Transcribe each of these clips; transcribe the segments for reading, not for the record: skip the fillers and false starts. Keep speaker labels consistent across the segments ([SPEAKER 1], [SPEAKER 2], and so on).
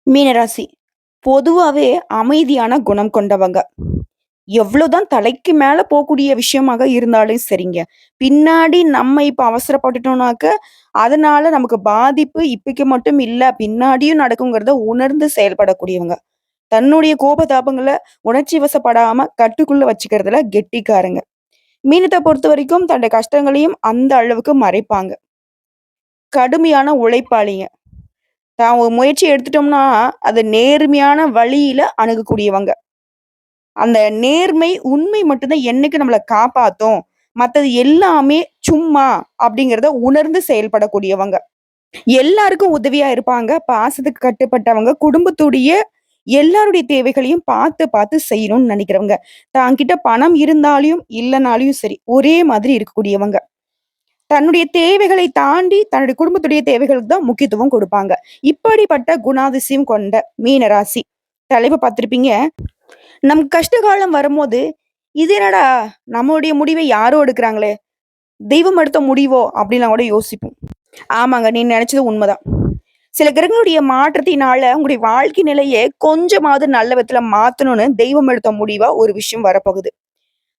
[SPEAKER 1] மீனராசி. பொதுவாவே அமைதியான குணம் கொண்டவங்க. எவ்வளோதான் தலைக்கு மேல போக்கூடிய விஷயமாக இருந்தாலும் சரிங்க. பின்னாடி நம்ம இப்ப அவசரப்பட்டுட்டோம்னாக்க, அதனால நமக்கு பாதிப்பு இப்பைக்கு மட்டும் இல்ல, பின்னாடியும் நடக்குங்கிறத உணர்ந்து செயல்படக்கூடியவங்க. தன்னுடைய கோபதாபங்கள உணர்ச்சி வசப்படாம கட்டுக்குள்ள வச்சுக்கிறதுல கெட்டிக்காரங்க. மீனத்த பொறுத்தவரைக்கும் தன்னுடைய கஷ்டங்களையும் அந்த அளவுக்கு மறைப்பாங்க. கடுமையான உழைப்பாளிங்க. தான் ஒரு முயற்சி எடுத்துட்டோம்னா, அது நேர்மையான வழியில அணுகக்கூடியவங்க. அந்த நேர்மை, உண்மை மட்டும் தான் என்னைக்கும் நம்மள காப்பாத்தும். மத்தது எல்லாமே சும்மா அப்படிங்கிறத உணர்ந்து செயல்படக்கூடியவங்க. எல்லாருக்கும் உதவியா இருப்பாங்க. பாசத்துக்கு கட்டுப்பட்டவங்க. குடும்பத்துடைய எல்லாருடைய தேவைகளையும் பார்த்து, பார்த்து செய்யணும்னு நெனைக்கிறவங்க. தான்கிட்ட பணம் இருந்தாலும், இல்லனாலும் சரி, ஒரே மாதிரி இருக்கக்கூடியவங்க. தன்னுடைய தேவைகளை தாண்டி, தன்னுடைய குடும்பத்துடைய தேவைகளுக்கு தான் முக்கியத்துவம் குடுப்பாங்க. இப்படிப்பட்ட குணாதிசயம் கொண்ட மீனராசி. தலைப்ப பார்த்திருப்பீங்க. நமக்கு கஷ்ட காலம் வரும்போது, "இது என்னடா நம்மளுடைய முடிவை யாரோ எடுக்குறாங்களே! தெய்வம் எடுத்த முடிவோ?" அப்படிலாம் கூட யோசிப்போம். ஆமாங்க. நீ நெனச்சது உண்மதான். சில கிரகங்களுடைய மாற்றத்தினால உங்களுடைய வாழ்க்கை நிலையே கொஞ்சமாவது நல்ல விதத்துல மாத்தணும்னு தெய்வம் எடுத்த முடிவா ஒரு விஷயம் வரப்போகுது.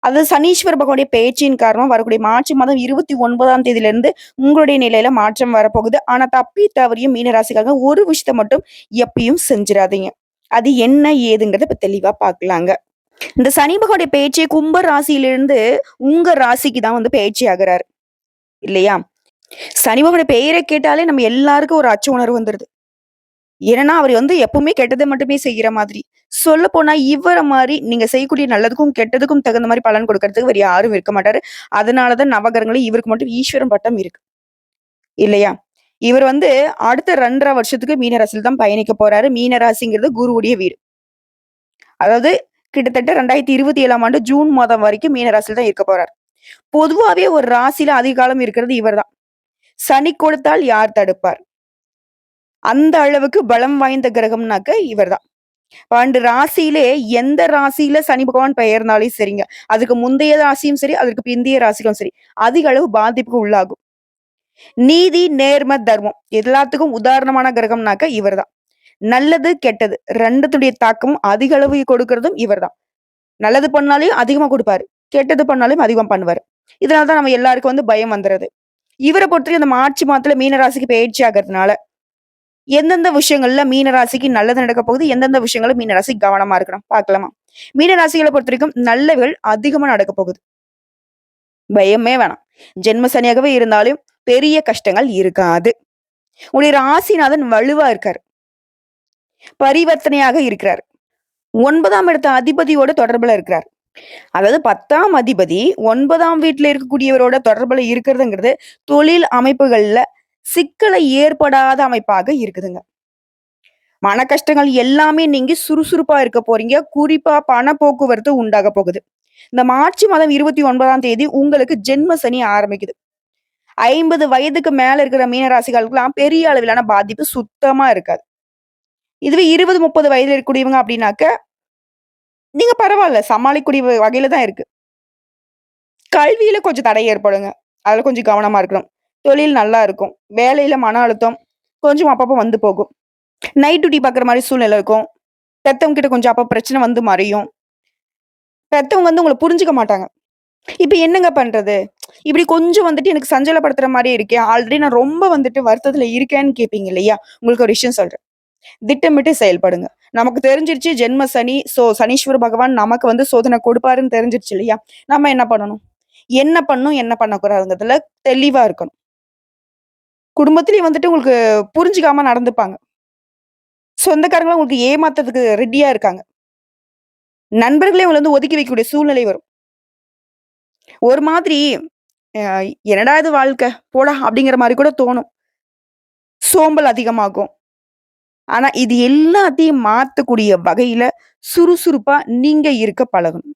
[SPEAKER 1] அது சனீஸ்வர பகவானுடைய பேச்சின் காரணமா வரக்கூடிய மார்ச் மாதம் 29ஆம் தேதியிலிருந்து உங்களுடைய நிலையில மாற்றம் வரப்போகுது. ஆனா தப்பி தவறியும் மீனராசிக்காரங்க ஒரு விஷயத்த மட்டும் எப்பயும் செஞ்சுறாதீங்க. அது என்ன ஏதுங்கிறத இப்ப தெளிவா பார்க்கலாங்க. இந்த சனி பகவானுடைய பேச்சே கும்ப ராசியிலிருந்து உங்க ராசிக்கு தான் வந்து பேச்சு ஆகுறாரு. இல்லையா? சனி பகவானுடைய பெயரை கேட்டாலே நம்ம எல்லாருக்கும் ஒரு அச்ச உணர்வு வந்துருது. ஏன்னா, அவரு வந்து எப்பவுமே கெட்டத மட்டுமே செய்யற மாதிரி. சொல்லப்போனா இவர மாரி நீங்க செய்யக்கூடிய நல்லதுக்கும், கெட்டதுக்கும் தகுந்த மாரி பலன் குடுக்கறதுக்கு வேற யாரும் இருக்க மாட்டாரு. அதனால தான் நவகிரகங்கள்ல இவருக்கு மட்டும் ஈஸ்வரன் பட்டம் இருக்கு. இல்லையா? இவர் வந்து அடுத்த 2 1/2 வருஷத்துக்கு மீன ராசியில தான் பயணிக்க போறாரு. மீன ராசிங்கிறது குருவுடைய வீடு. அதாவது கிட்டத்தட்ட 2027ஆம் ஆண்டு ஜூன் மாதம் வரைக்கும் மீன ராசியில தான் இருக்க போறார். பொதுவாவே ஒரு ராசியில அதிக காலம் இருக்கிறது இவர்தான். சனி கொடுத்தால் யார் தடுப்பார்? அந்த அளவுக்கு பலம் வாய்ந்த கிரகம்னாக்க இவர்தான். 12 ராசியிலே எந்த ராசியில சனி பகவான் பெயர்ந்தாலும் சரிங்க. அதுக்கு முந்தைய ராசியும் சரி, அதற்கு பிந்தைய ராசிகளும் சரி, அதிக அளவு பாதிப்புக்கு உள்ளாகும். நீதி, நேர்ம, தர்மம் எல்லாத்துக்கும் உதாரணமான கிரகம்னாக்க இவர்தான். நல்லது, கெட்டது 2த்துடைய தாக்கமும் அதிக அளவு கொடுக்கிறதும் இவர்தான். நல்லது பண்ணாலும் அதிகமா குடுப்பாரு. கெட்டது பண்ணாலும் அதிகமா பண்ணுவாரு. இதனால தான் நம்ம எல்லாருக்கும் வந்து பயம் வந்துறது. இவர பொறுத்தவரைக்கும் இந்த மார்ச் மாதத்துல மீன ராசிக்கு பெயர்ச்சி ஆகுறதுனால, எந்தெந்த விஷயங்கள்ல மீன ராசிக்கு நல்லது நடக்கப் போகுது, எந்தெந்த விஷயங்கள்ல மீன ராசி கவனமா இருக்கணும் பார்க்கலாமா? மீன ராசிகள பொறுத்தவரைக்கும் நல்லவைகள் அதிகமா நடக்கப் போகுது. பயமே வேணாம். ஜென்ம சனியாகவே இருந்தாலும் பெரிய கஷ்டங்கள் இருக்காது. உங்களுடைய ராசிநாதன் வலுவா இருக்காரு. பரிவர்த்தனையாக இருக்கிறார். 9ஆம் இடத்து அதிபதியோட தொடர்புல இருக்கிறார். அதாவது 10ஆம் அதிபதி 9ஆம் வீட்ல இருக்கக்கூடியவரோட தொடர்புல இருக்கிறதுங்கிறது, தொழில் அமைப்புகள்ல சிக்கலை ஏற்படாத அமைப்பாக இருக்குதுங்க. மன கஷ்டங்கள் எல்லாமே நீங்கி சுறுசுறுப்பா இருக்க போறீங்க. குறிப்பா பண போக்குவரத்து உண்டாக போகுது. இந்த மார்ச் மாதம் 29ஆம் தேதி உங்களுக்கு ஜென்ம சனி ஆரம்பிக்குது. 50 வயதுக்கு மேல இருக்கிற மீனராசிகளுக்கெல்லாம் பெரிய அளவிலான பாதிப்பு சுத்தமா இருக்காது. இதுவே 20, 30 வயதுல இருக்கக்கூடியவங்க அப்படின்னாக்க, நீங்க பரவால்ல சமாளிக்கக்கூடிய வகையில தான் இருக்கு. கல்வியில கொஞ்சம் தடை ஏற்படுங்க. அதுல கொஞ்சம் கவனமா இருக்கணும். தொழில் நல்லா இருக்கும். வேலையில மன அழுத்தம் கொஞ்சம் அப்பப்போ வந்து போகும். நைட் டியூட்டி பார்க்குற மாரி சூழ்நிலை இருக்கும். பெத்தவங்க கிட்ட கொஞ்சம் அப்ப பிரச்சனை வந்து மறையும். பெத்தவங்க வந்து உங்கள புரிஞ்சுக்க மாட்டாங்க. இப்ப என்னங்க பண்றது? இப்படி கொஞ்சம் வந்துட்டு எனக்கு சஞ்சலப்படுத்துற மாரியே இருக்கே. ஆல்ரெடி நான் ரொம்ப வந்துட்டு வருத்தத்துல இருக்கேன்னு கேட்பீங்க இல்லையா? உங்களுக்கு ஒரு விஷயம் சொல்றேன். திட்டமிட்டு செயல்படுங்க. நமக்கு தெரிஞ்சிருச்சு ஜென்ம சனி, சனீஸ்வர பகவான் நமக்கு வந்து சோதனை கொடுப்பாருன்னு தெரிஞ்சிருச்சு இல்லையா? நம்ம என்ன பண்ணணும்? என்ன பண்ணணும், என்ன பண்ணக்கூடாதுங்கிறதுல தெளிவா இருக்கணும். குடும்பத்திலேயே வந்துட்டு உங்களுக்கு புரிஞ்சுக்காம நடந்துப்பாங்க. சொந்தக்காரங்களும் உங்களுக்கு ஏமாத்துறதுக்கு ரெடியா இருக்காங்க. நண்பர்களே உங்கள வந்து ஒதுக்கி வைக்கக்கூடிய சூழ்நிலை வரும். ஒரு மாதிரி அ "என்னடா இது வாழ்க்கை, போடா" அப்படிங்கிற மாரி கூட தோணும். சோம்பல் அதிகமாகும். ஆனா, இது எல்லாத்தையும் மாத்தக்கூடிய வகையில சுறுசுறுப்பா நீங்க இருக்க பழகணும்.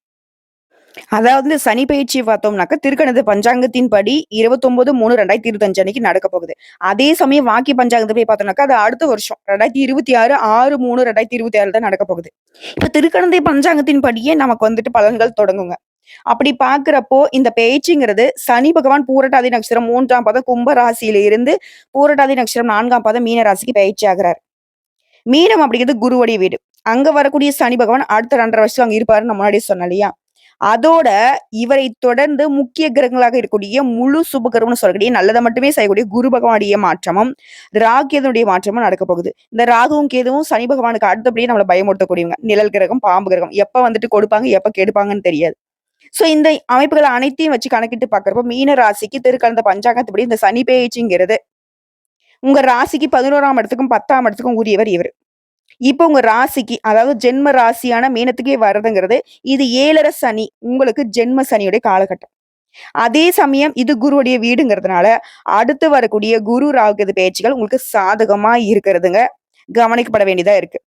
[SPEAKER 1] அதாவது சனி பயிற்சிய பார்த்தோம்னாக்க, திருக்கணித பஞ்சாங்கத்தின்படி 29/3/2025 அன்னைக்கு நடக்கப் போகுது. அதே சமயம் வாக்கிய பஞ்சாங்கத்தின்படி பார்த்தோம்னாக்கா, அது அடுத்த வருஷம் 2026 6/3/2026 தான் நடக்கப் போகுது. இப்ப திருக்கணித பஞ்சாங்கத்தின்படியே நமக்கு வந்துட்டு பலன்கள் தொடங்குங்க. அப்படி பார்க்கிறப்போ, இந்த பெயர்ச்சிங்கிறது சனி பகவான் பூரட்டாதி நட்சத்திரம் 3ஆம் பாதம் கும்ப ராசியில இருந்து பூரட்டாதி நட்சத்திரம் 4ஆம் பாதம் மீன ராசிக்கு பெயர்ச்சி ஆகுறார். மீனம் அப்படிங்கிறது குருவுடைய வீடு. அங்க வரக்கூடிய சனி பகவான் அடுத்த 2 1/2 வருஷம் அங்க இருப்பாருன்னு நான் முன்னாடியே சொன்னேன் இல்லையா? அதோட இவரை தொடர்ந்து முக்கிய கிரகங்களாக இருக்கக்கூடிய முழு சுபகிரகம்னு சொல்லக்கூடிய நல்லத மட்டுமே செய்யக்கூடிய குரு பகவானுடைய மாற்றமும், ராகு கேதுனுடைய மாற்றமும் நடக்கப் போகுது. இந்த ராகுவும், கேதுவும் சனி பகவானுக்கு அடுத்தபடியே நம்மள பயமுறுத்தக்கூடியவங்க. நிழல் கிரகம், பாம்பு கிரகம். எப்ப வந்துட்டு கொடுப்பாங்க, எப்ப கெடுப்பாங்கன்னு தெரியாது. சோ இந்த அமைப்புகள் அனைத்தையும் வச்சு கணக்கிட்டு பார்க்கிறப்போ, மீன ராசிக்கு திருக்கணித பஞ்சாங்கத்துப்படி இந்த சனி பெயர்ச்சிங்கிறது உங்க ராசிக்கு 11ஆம் இடத்துக்கும் 10ஆம் இடத்துக்கும் உரியவர் இவரு. இப்ப உங்க ராசிக்கு, அதாவது ஜென்ம ராசியான மீனத்துக்கே வர்றதுங்கிறது, இது 7 1/2 சனி. உங்களுக்கு ஜென்ம சனியுடைய காலகட்டம். அதே சமயம் இது குருவுடைய வீடுங்கிறதுனால, அடுத்து வரக்கூடிய குரு, ராகு, கேது பெயர்ச்சிகள் உங்களுக்கு சாதகமா இருக்கிறதுங்க. கவனிக்கப்பட வேண்டியதா இருக்கு.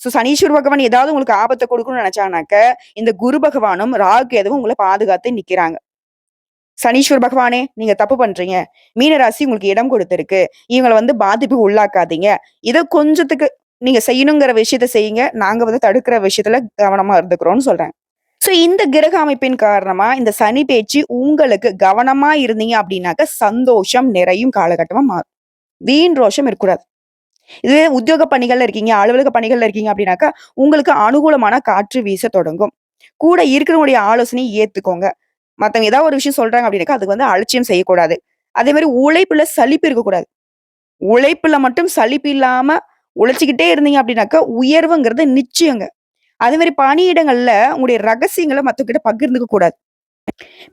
[SPEAKER 1] சனீஸ்வர பகவான் ஏதாவது உங்களுக்கு ஆபத்த குடுக்கணும்னு நெனச்சானாக்க, இந்த குரு பகவானும், ராகு, கேதுவும் உங்கள பாதுகாத்து நிக்கிறாங்க. சனீஸ்வர பகவானே, நீங்க தப்பு பண்றீங்க. மீன ராசி உங்களுக்கு இடம் கொடுத்திருக்கு. இவங்கள பாதிப்புக்கு உள்ளாக்காதீங்க. இத கொஞ்சத்துக்கு நீங்க செய்யணுங்கிற விஷயத்த செய்யுங்க. நாங்க தடுக்கிற விஷயத்துல கவனமா இருந்துக்கிறோம்னு சொல்றாங்க. இந்த கிரக அமைப்பின் காரணமா இந்த சனி பேச்சு உங்களுக்கு கவனமா இருந்தீங்க அப்படின்னாக்க சந்தோஷம் நிறையும் காலகட்டமா மாறும். வீண் ரோஷம் இருக்கக்கூடாது. இதுவே உத்தியோக பணிகள்ல இருக்கீங்க, அலுவலக பணிகள்ல இருக்கீங்க அப்படின்னாக்கா, உங்களுக்கு அனுகூலமான காற்று வீச தொடங்கும். கூட இருக்கிறவங்களுடைய ஆலோசனையை ஏத்துக்கோங்க. மத்தவங்க ஏதாவது ஒரு விஷயம் சொல்றாங்க அப்படின்னாக்கா, அதுக்கு அலட்சியம் செய்யக்கூடாது. அதே மாரி உழைப்புல சலிப்பு இருக்கக்கூடாது. உழைப்புல மட்டும் சலிப்பு இல்லாம உழைச்சுக்கிட்டே இருந்தீங்க அப்படின்னாக்கா, உயர்வுங்கிறது நிச்சயங்க. அதே மாரி பணியிடங்கள்ல உங்களுடைய ரகசியங்கள மத்தவங்ககிட்ட பகிர்ந்துக்க கூடாது.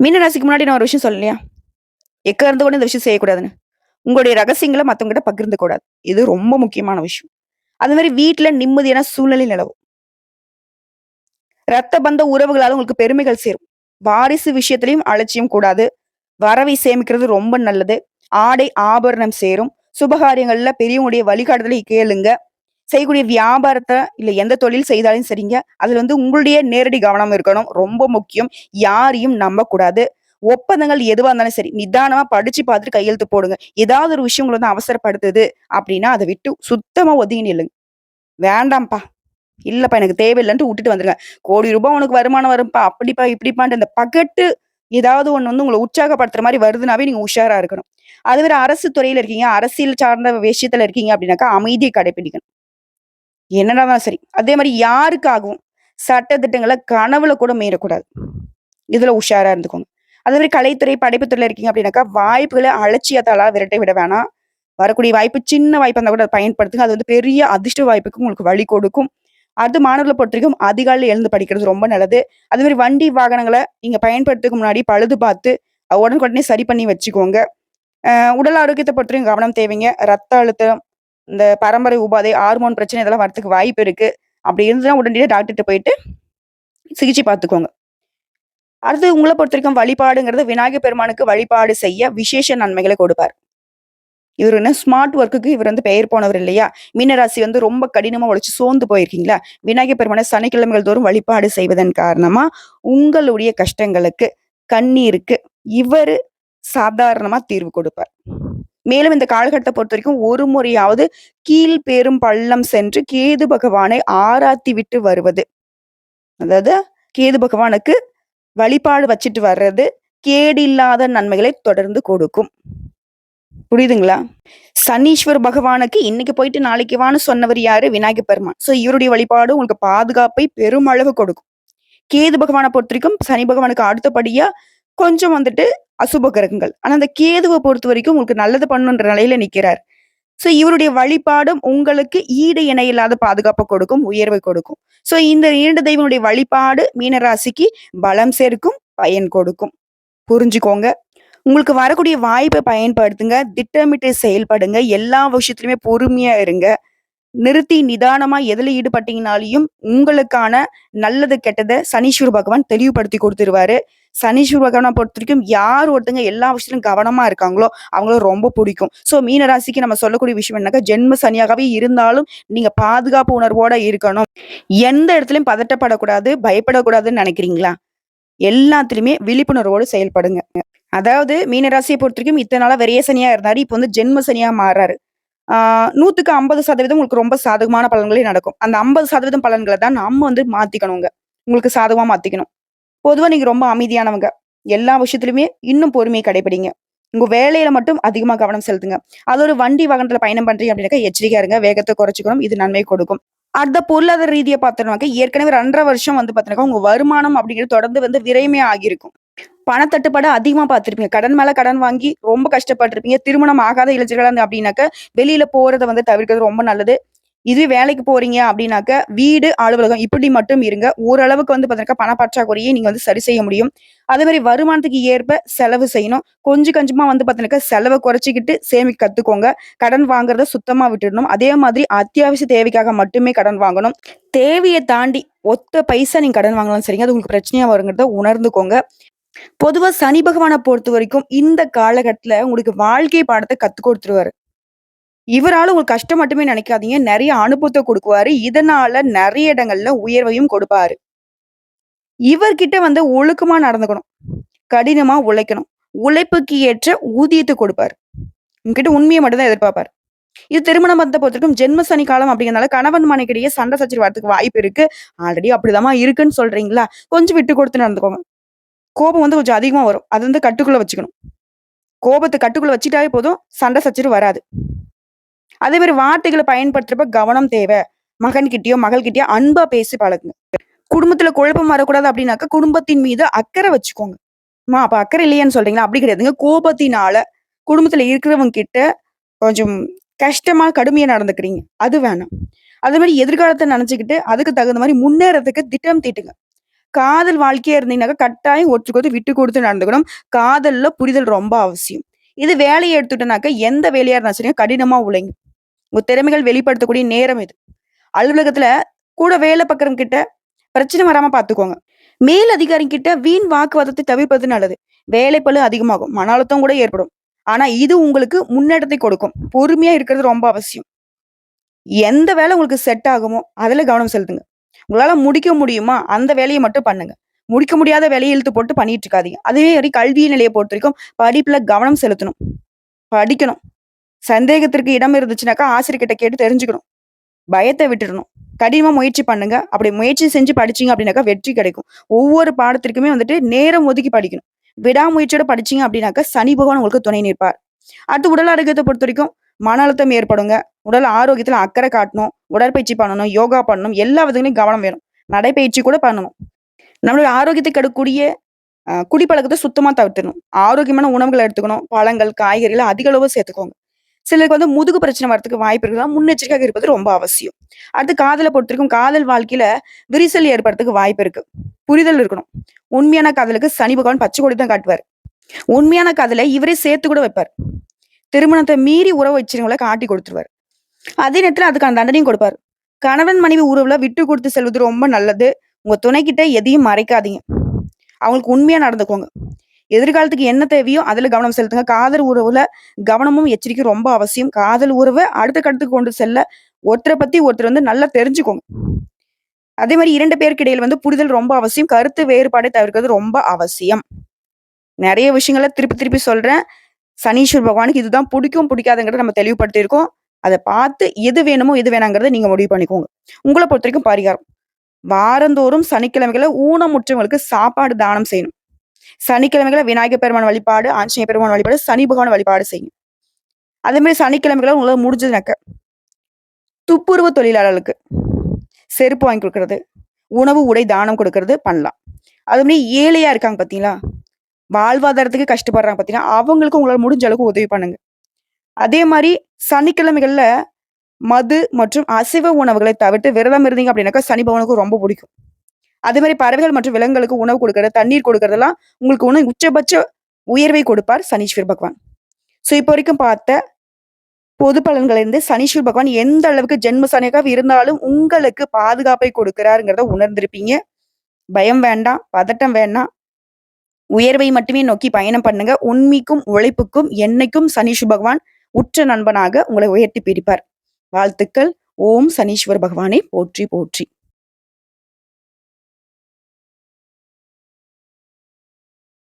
[SPEAKER 1] மீன ராசிக்கு முன்னாடி நான் ஒரு விஷயம் சொல்லலையா? இருந்து கூட இந்த விஷயம் செய்யக்கூடாதுன்னு. உங்களுடைய ரகசியங்கள மத்தவங்ககிட்ட பகிர்ந்துக்க கூடாது. இது ரொம்ப முக்கியமான விஷயம். அது மாரி வீட்ல நிம்மதியான சூழ்நிலை நிலவும். ரத்த பந்த உறவுகளால உங்களுக்கு பெருமைகள் சேரும். வாரிசு விஷயத்திலயும் அலட்சியம் கூடாது. வரவை சேமிக்கிறது ரொம்ப நல்லது. ஆடை, ஆபரணம் சேரும். சுபகாரியங்கள்ல பெரியவங்களுடைய வழிகாட்டுதலை கேளுங்க. செய்யக்கூடிய வியாபாரத்த இல்ல எந்த தொழில் செய்தாலும் சரிங்க. அதுல உங்களுடைய நேரடி கவனம் இருக்கணும். ரொம்ப முக்கியம். யாரையும் நம்பக்கூடாது. ஒப்பந்தங்கள் எதுவா இருந்தாலும் சரி, நிதானமா படிச்சு பார்த்துட்டு கையெழுத்து போடுங்க. ஏதாவது ஒரு விஷயம் உங்கள அவசரப்படுத்துது அப்படின்னா, அத விட்டு சுத்தமா ஒதுங்கி நில்லுங்க. வேண்டாம்ப்பா, இல்லப்பா எனக்கு தேவையில்லன்ட்டு வுட்டுட்டு வந்துருங்க. கோடி ரூபாய் உனக்கு வருமானம் வரும்ப்பா, அப்படிப்பா, இப்படிப்பான்ட்டு இந்த பகட்டு ஏதாவது ஒண்ணு உங்கள உற்சாகப்படுத்துற மாரி வருதுனாவே நீங்க உஷாரா இருக்கணும். அதுவே அரசு துறையில இருக்கீங்க, அரசியல் சார்ந்த விஷயத்துல இருக்கீங்க அப்படின்னாக்கா, அமைதிய கடைப்பிடிக்கணும். என்னடாதான் சரி. அதே மாரி யாருக்காகவும் சட்ட திட்டங்கள கனவுல கூட மீறக்கூடாது. இதுல உஷாரா இருந்துக்கோங்க. அதே மாரி கலைத்துறை, படைப்புத்துறையில இருக்கீங்க அப்படின்னாக்கா, வாய்ப்புகள அலட்சியத்தால விரட்டி விட வேணாம். வரக்கூடிய வாய்ப்பு சின்ன வாய்ப்பா இருந்தா கூட அத பயன்படுத்துங்க. அது பெரிய அதிர்ஷ்ட வாய்ப்புக்கு உங்களுக்கு வழி கொடுக்கும். அடுத்து மாணவர்கள பொறுத்தவரைக்கும் அதிகாலையில எழுந்து படிக்கிறது ரொம்ப நல்லது. அதே மாரி வண்டி, வாகனங்கள நீங்க பயன்படுத்துறதுக்கு முன்னாடி பழுது பார்த்து, உடனுக்குடனே சரி பண்ணி வச்சுக்கோங்க. உடல் ஆரோக்கியத்த பொறுத்தவரைக்கும் கவனம் தேவைங்க. ரத்த அழுத்தம், இந்த பரம்பரை உபாதை, ஹார்மோன் பிரச்சனை இதெல்லாம் வரதுக்கு வாய்ப்பு இருக்கு. அப்படி இருந்துச்சுன்னா உடனடியா டாக்டர்ட்ட போயிட்டு சிகிச்சை பார்த்துக்கோங்க. அடுத்து உங்கள பொறுத்தவரைக்கும் வழிபாடுங்கிறது விநாயகர் பெருமானுக்கு வழிபாடு செய்ய விசேஷ நன்மைகள கொடுப்பார். இவரு ஸ்மார்ட் ஒர்க்குக்கு இவர் பெயர் போனவர் இல்லையா? மீனராசி ரொம்ப கடினமா உழைச்சு சோர்ந்து போயிருக்கீங்களா? விநாயகர் பெருமான சனிக்கிழமைகள் தோறும் வழிபாடு செய்வதன் காரணமா, உங்களுடைய கஷ்டங்களுக்கு, கண்ணீருக்கு இவரு சாதாரணமா தீர்வு கொடுப்பார். மேலும் இந்த காலகட்டத்த பொறுத்தவரைக்கும் ஒரு முறையாவது கீழ்பெரும் பள்ளம் சென்று கேது பகவானை ஆராத்தி விட்டு வருவது. அதாவது கேது பகவானுக்கு வழிபாடு வச்சுட்டு வர்றது, கேடு இல்லாத நன்மைகளை தொடர்ந்து கொடுக்கும். புரியுதுங்களா? சனீஸ்வர பகவானுக்கு இன்னைக்கு போயிட்டு நாளைக்கு வான்னு சொன்னவர் யாரு? விநாயகர் பெருமான். இவருடைய வழிபாடு உங்களுக்கு பாதுகாப்பை பெருமளவு கொடுக்கும். கேது பகவான பொறுத்தவரைக்கும் சனி பகவானுக்கு அடுத்தபடியா கொஞ்சம் அசுப கிரகங்கள். ஆனா அந்த கேதுவ பொறுத்தவரைக்கும் உங்களுக்கு நல்லது பண்ணணுன்ற நிலையில நிக்கிறார். இவருடைய வழிபாடும் உங்களுக்கு ஈடு இணை இல்லாத பாதுகாப்ப கொடுக்கும், உயர்வை கொடுக்கும். இந்த 2 தெய்வனுடைய வழிபாடு மீனராசிக்கு பலம் சேர்க்கும், பயன் கொடுக்கும். புரிஞ்சுக்கோங்க. உங்களுக்கு வரக்கூடிய வாய்ப்பை பயன்படுத்துங்க. திட்டமிட்டு செயல்படுங்க. எல்லா விஷயத்திலுமே பொறுமையா இருங்க. நிறுத்தி நிதானமா எதுல ஈடுபட்டீங்கனாலையும் உங்களுக்கான நல்லது, கெட்டத சனீஸ்வர பகவான் தெளிவுபடுத்தி குடுத்துருவாரு. சனீஸ்வர பகவான பொறுத்தவரைக்கும் யார் ஒருத்தங்க எல்லா விஷயத்திலும் கவனமா இருக்காங்களோ, அவங்கள ரொம்ப பிடிக்கும். மீனராசிக்கு நம்ம சொல்லக்கூடிய விஷயம் என்னக்கா, ஜென்ம சனியாகவே இருந்தாலும் நீங்க பாதுகாப்பு உணர்வோட இருக்கணும். எந்த இடத்துலயும் பதட்டப்படக்கூடாது, பயப்படக்கூடாதுன்னு நினைக்கிறீங்களா? எல்லாத்துலயுமே விழிப்புணர்வோடு செயல்படுங்க. அதாவது மீனராசியை பொறுத்தவரைக்கும் இத்தன நாளா விரய சனியா இருந்தாரு. இப்ப ஜென்ம சனியா மாறுறாரு. 100க்கு 50% உங்களுக்கு ரொம்ப சாதகமான பலன்களே நடக்கும். அந்த 50% பலன்கள தான் நம்ம மாத்திக்கணுங்க. உங்களுக்கு சாதகமா மாத்திக்கணும். பொதுவா நீங்க ரொம்ப அமைதியானவங்க. எல்லா விஷயத்திலுமே இன்னும் பொறுமையை கடைபிடிங்க. உங்க வேலையில மட்டும் அதிகமா கவனம் செலுத்துங்க. அது ஒரு வண்டி வாகனத்துல பயணம் பண்றீங்க அப்படின்னாக்கா எச்சரிக்கையா இருங்க. வேகத்த குறைச்சுக்கணும். இது நன்மை கொடுக்கும். அடுத்த பொருளாதார ரீதியா பார்த்தோம்னாக்க, ஏற்கனவே 2 1/2 வருஷம் வந்து பார்த்தீங்கன்னாக்கா, உங்க வருமானம் அப்படிங்கிறது தொடர்ந்து வந்து விரயமே ஆகியிருக்கும். பணத்தட்டுப்பாடு அதிகமா பார்த்திருப்பீங்க. கடன் மேல கடன் வாங்கி ரொம்ப கஷ்டப்பட்டுருப்பீங்க. திருமணம் ஆகாத இளைஞர்களா அப்படின்னாக்க, வெளியில போறத வந்து தவிர்க்கிறது ரொம்ப நல்லது. இதுவே வேலைக்கு போறீங்க அப்படின்னாக்க, வீடு, அலுவலகம் இப்படி மட்டும் இருங்க. ஓரளவுக்கு வந்து பார்த்தீங்கன்னா, பண பற்றாக்குறையை நீங்க வந்து சரி செய்ய முடியும். அதே மாரி வருமானத்துக்கு ஏற்ப செலவு செய்யணும். கொஞ்சம் கொஞ்சமா வந்து பார்த்தீங்கன்னாக்கா, செலவ குறைச்சுக்கிட்டு சேமிக்க கத்துக்கோங்க. கடன் வாங்குறத சுத்தமா விட்டுடணும். அதே மாதிரி அத்தியாவசிய தேவைக்காக மட்டுமே கடன் வாங்கணும். தேவைய தாண்டி ஒத்த பைசா நீங்க கடன் வாங்கினாலும் சரிங்க. அது உங்களுக்கு பிரச்சனையா வருங்கிறத உணர்ந்துக்கோங்க. பொதுவா சனி பகவான பொறுத்தவரைக்கும் இந்த காலகட்டத்துல உங்களுக்கு வாழ்க்கை பாடத்த கத்துக் குடுத்துருவாரு. இவரால உங்களுக்கு கஷ்டம் மட்டுமே நினைக்காதீங்க. நெறைய அனுபவத்த குடுக்குவாரு. இதனால நெறைய இடங்கள்ல உயர்வையும் கொடுப்பாரு. இவர்கிட்ட வந்து ஒழுக்கமா நடந்துக்கணும். கடினமா உழைக்கணும். உழைப்புக்கு ஏற்ற ஊதியத்த கொடுப்பாரு. உங்ககிட்ட உண்மைய மட்டும் தான் எதிர்பார்ப்பாரு. இது திருமண பந்தத்த பொறுத்தவரைக்கும் ஜென்ம சனி காலம் அப்படிங்கிறனால கணவன் மனைவிக்கிடையே சண்டை சச்சரவு வரதுக்கு வாய்ப்பு இருக்கு. ஆல்ரெடி அப்படிதாம்மா இருக்குன்னு சொல்றீங்களா? கொஞ்சம் விட்டு குடுத்து நடந்துக்கோங்க. கோபம் வந்து கொஞ்சம் அதிகமா வரும். அது வந்து கட்டுக்குள்ள வச்சுக்கணும். கோபத்த கட்டுக்குள்ள வச்சுட்டாவே போதும். சண்டை சச்சரவு வராது. அதே மாரி வார்த்தைகள பயன்படுத்துறப்ப கவனம் தேவை. மகன்கிட்டயோ, மகள்கிட்டயோ அன்பா பேசி பழகுங்க. குடும்பத்துல குழப்பம் வரக்கூடாது அப்படின்னாக்க, குடும்பத்தின் மீது அக்கறை வச்சுக்கோங்க. அப்ப அக்கறை இல்லையான்னு சொல்றீங்களா? அப்படி கிடையாதுங்க. கோபத்தினால குடும்பத்துல இருக்கிறவங்க கிட்ட கொஞ்சம் கஷ்டமா, கடுமையா நடந்துக்கிறீங்க. அது வேணாம். அதே மாரி எதிர்காலத்த நெனச்சுக்கிட்டு, அதுக்கு தகுந்த மாரி முன்னேறதுக்கு திட்டம் தீட்டுங்க. காதல் வாழ்க்கையா இருந்தீங்கன்னாக்கா, கட்டாயம் ஒருத்தருக்கு விட்டு குடுத்து நடந்துக்கணும். காதல்ல புரிதல் ரொம்ப அவசியம். இது வேலைய எடுத்துட்டோம்னாக்க, எந்த வேலையா இருந்தாலும் சரிங்க, கடினமா உழைங்க. உங்க திறமைகள் வெளிப்படுத்தக்கூடிய நேரம் இது. அலுவலகத்துல கூட வேலை பார்க்கிறவங்க கிட்ட பிரச்சனை வராம பார்த்துக்கோங்க. மேல் அதிகாரி கிட்ட வீண் வாக்குவாதத்தை தவிர்ப்பது நல்லது. வேலைப்பளு அதிகமாகும். மன அழுத்தம் கூட ஏற்படும். ஆனா இது உங்களுக்கு முன்னேற்றத்தை கொடுக்கும். பொறுமையா இருக்கிறது ரொம்ப அவசியம். எந்த வேலை உங்களுக்கு செட் ஆகுமோ, அதுல கவனம் செலுத்துங்க. உங்களால முடிக்க முடியுமா? அந்த வேலைய மட்டும் பண்ணுங்க. முடிக்க முடியாத வேலைய இழுத்து போட்டு பண்ணிட்டு இருக்காதீங்க. அதே மாரி கல்வி நிலைய பொறுத்தவரைக்கும் படிப்புல கவனம் செலுத்தணும். படிக்கணும். சந்தேகத்திற்கு இடம் இருந்துச்சுனாக்கா, ஆசிரியர்கிட்ட கேட்டு தெரிஞ்சுக்கணும். பயத்த விட்டுறணும். கடினமா முயற்சி பண்ணுங்க. அப்படி முயற்சி செஞ்சு படிச்சீங்க அப்படின்னாக்கா வெற்றி கிடைக்கும். ஒவ்வொரு பாடத்திற்குமே வந்துட்டு நேரம் ஒதுக்கி படிக்கணும். விடாமுயற்சியோட படிச்சீங்க அப்படின்னாக்கா, சனி பகவான் உங்களுக்கு துணை நிற்பார். அடுத்து உடல் ஆரோக்கியத்த பொறுத்தவரைக்கும் மன அழுத்தம் ஏற்படுங்க. உடல் ஆரோக்கியத்துல அக்கறை காட்டணும். உடற்பயிற்சி பண்ணணும். யோகா பண்ணணும். எல்லா விதங்களையும் கவனம் வேணும். நடைப்பயிற்சி கூட பண்ணணும். நம்மளுடைய ஆரோக்கியத்தை கெடுக்கக்கூடிய குடிப்பழக்கத்த சுத்தமா தவிர்த்துடணும். ஆரோக்கியமான உணவுகள எடுத்துக்கணும். பழங்கள், காய்கறிகள அதிக அளவு சேர்த்துக்கோங்க. சிலருக்கு வந்து முதுகு பிரச்சனை வரதுக்கு வாய்ப்பு இருக்குதா, முன்னெச்சரிக்கையாக இருப்பது ரொம்ப அவசியம். அடுத்து காதல பொறுத்தவரைக்கும் காதல் வாழ்க்கையில விரிசல் ஏற்படுறதுக்கு வாய்ப்பு இருக்கு. புரிதல் இருக்கணும். உண்மையான காதலுக்கு சனி பகவான் பச்சை கொடி தான் காட்டுவாரு. உண்மையான காதல இவரே சேர்த்து கூட வைப்பார். திருமணத்தை மீறி உறவு வச்சிருவங்கள காட்டி கொடுத்துருவாரு. அதே நேரத்துல அதுக்கான தண்டனையும் கொடுப்பாரு. கணவன் மனைவி உறவுல விட்டு கொடுத்து செல்வது ரொம்ப நல்லது. உங்க துணைக்கிட்ட எதையும் மறைக்காதீங்க. அவங்களுக்கு உண்மையா நடந்துக்கோங்க. எதிர்காலத்துக்கு என்ன தேவையோ அதுல கவனம் செலுத்துங்க. காதல் உறவுல கவனமும் எச்சரிக்கையும் ரொம்ப அவசியம். காதல் உறவ அடுத்த கட்டத்துக்கு கொண்டு செல்ல ஒருத்தர பத்தி ஒருத்தர் வந்து நல்லா தெரிஞ்சுக்கோங்க. அதே மாரி 2 பேருக்கு இடையில வந்து புரிதல் ரொம்ப அவசியம். கருத்து வேறுபாடை தவிர்க்கிறது ரொம்ப அவசியம். நெறைய விஷயங்கள திருப்பி திருப்பி சொல்றேன். சனீஸ்வர பகவானுக்கு இதுதான் புடிக்கும், புடிக்காதுங்கிறத நம்ம தெளிவுபடுத்தியிருக்கோம். அத பார்த்து எது வேணுமோ, எது வேணாங்கிறத நீங்க முடிவு பண்ணிக்கோங்க. உங்கள பொறுத்தவரைக்கும் பரிகாரம். வாரந்தோறும் சனிக்கிழமைகள்ல ஊனமுற்றவங்களுக்கு சாப்பாடு தானம் செய்யணும். சனிக்கிழமைகள்ல விநாயகர் பெருமான் வழிபாடு, ஆஞ்சநேய பெருமான் வழிபாடு, சனி பகவான் வழிபாடு செய்யுங்க. அதே மாரி சனிக்கிழமைகள்ல உங்களால முடிஞ்சதுனாக்க, துப்புரவு தொழிலாளர்களுக்கு செருப்பு வாங்கி குடுக்குறது, உணவு, உடை தானம் குடுக்குறது பண்ணலாம். அது மாரி ஏழையா இருக்காங்க பார்த்தீங்களா? வாழ்வாதாரத்துக்கு கஷ்டப்படுறாங்க பார்த்தீங்களா? அவங்களுக்கு உங்களால முடிஞ்ச அளவுக்கு உதவி பண்ணுங்க. அதே மாரி சனிக்கிழமைகள்ல மது மற்றும் அசைவ உணவுகளை தவிர்த்து விரதம் இருந்தீங்க அப்படின்னாக்கா, சனி பகவானுக்கு ரொம்ப பிடிக்கும். அதே மாரி பறவைகள் மற்றும் விலங்குகளுக்கு உணவு குடுக்குறது, தண்ணீர் குடுக்குறதெல்லாம் உங்களுக்கு உச்சபட்ச உயர்வை கொடுப்பார் சனீஸ்வர பகவான். இப்போ வரைக்கும் பார்த்த பொது பலன்கள்ல இருந்து சனீஸ்வர பகவான் எந்த அளவுக்கு ஜென்ம சனியாக இருந்தாலும் உங்களுக்கு பாதுகாப்பை கொடுக்கிறாருங்கிறத உணர்ந்திருப்பீங்க. பயம் வேண்டாம், பதட்டம் வேண்டாம். உயர்வை மட்டுமே நோக்கி பயணம் பண்ணுங்க. உண்மைக்கும், உழைப்புக்கும் என்னைக்கும் சனீஸ்வர பகவான் உற்ற நண்பனாக உங்களை உயர்த்தி பிடிப்பார். வாழ்த்துக்கள். ஓம் சனீஸ்வர பகவானை போற்றி போற்றி.